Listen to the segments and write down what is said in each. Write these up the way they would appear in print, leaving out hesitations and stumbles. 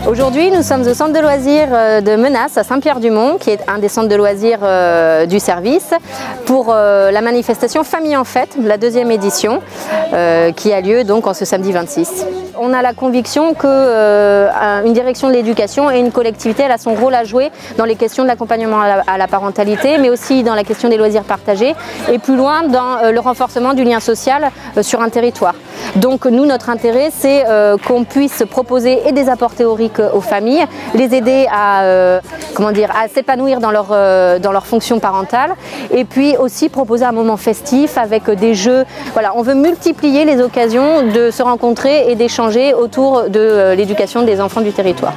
Aujourd'hui, nous sommes au centre de loisirs de Menasse à Saint-Pierre-du-Mont, qui est un des centres de loisirs du service, pour la manifestation Famille en Fête, la 2e édition, qui a lieu donc en ce samedi 26. On a la conviction qu'une direction de l'éducation et une collectivité, elle a son rôle à jouer dans les questions de l'accompagnement à la parentalité, mais aussi dans la question des loisirs partagés et plus loin dans le renforcement du lien social sur un territoire. Donc nous, notre intérêt, c'est qu'on puisse proposer et des apports théoriques aux familles, les aider à s'épanouir dans leur fonction parentale, et puis aussi proposer un moment festif avec des jeux. Voilà, on veut multiplier les occasions de se rencontrer et d'échanger autour de l'éducation des enfants du territoire.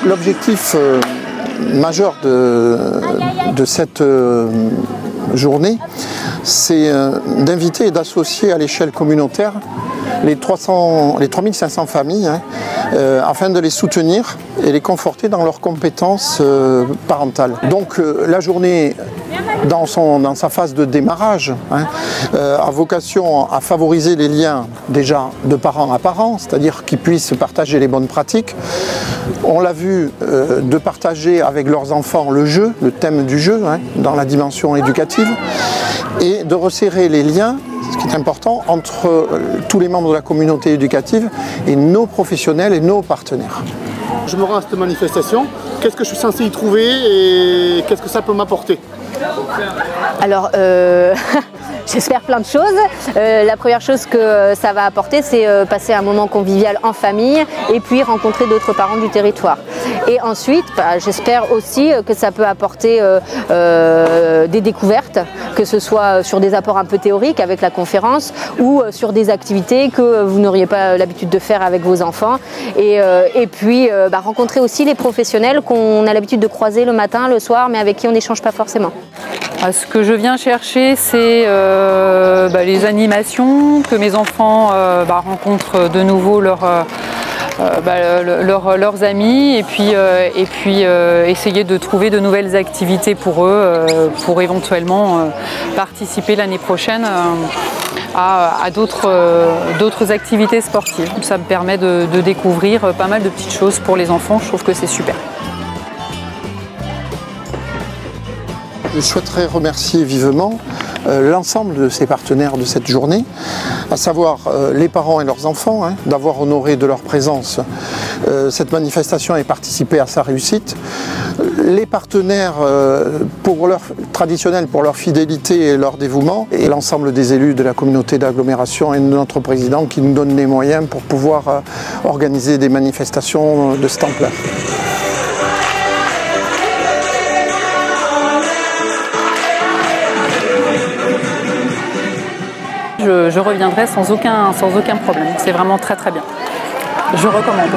L'objectif majeur de cette journée, c'est d'inviter et d'associer à l'échelle communautaire les 3500 familles afin de les soutenir et les conforter dans leurs compétences parentales. Donc la journée, dans sa phase de démarrage, a vocation à favoriser les liens déjà de parents à parents, c'est-à-dire qu'ils puissent partager les bonnes pratiques. On l'a vu, de partager avec leurs enfants le jeu, le thème du jeu, dans la dimension éducative, et de resserrer les liens, ce qui est important, entre tous les membres de la communauté éducative et nos professionnels et nos partenaires. Je me rends à cette manifestation, qu'est-ce que je suis censé y trouver et qu'est-ce que ça peut m'apporter? Alors, j'espère plein de choses. La première chose que ça va apporter, c'est passer un moment convivial en famille et puis rencontrer d'autres parents du territoire. Et ensuite, j'espère aussi que ça peut apporter des découvertes, que ce soit sur des apports un peu théoriques avec la conférence ou sur des activités que vous n'auriez pas l'habitude de faire avec vos enfants. Et puis rencontrer aussi les professionnels qu'on a l'habitude de croiser le matin, le soir, mais avec qui on n'échange pas forcément. Ce que je viens chercher, c'est les animations, que mes enfants rencontrent de nouveau leurs amis, et puis essayer de trouver de nouvelles activités pour eux, pour éventuellement participer l'année prochaine à d'autres activités sportives. Ça me permet de découvrir pas mal de petites choses pour les enfants, je trouve que c'est super. Je souhaiterais remercier vivement l'ensemble de ces partenaires de cette journée, à savoir les parents et leurs enfants, d'avoir honoré de leur présence cette manifestation et participé à sa réussite. Les partenaires traditionnels pour leur fidélité et leur dévouement, et l'ensemble des élus de la communauté d'agglomération et de notre président qui nous donnent les moyens pour pouvoir organiser des manifestations de cette ampleur. Je reviendrai sans aucun problème. C'est vraiment très très bien. Je recommande.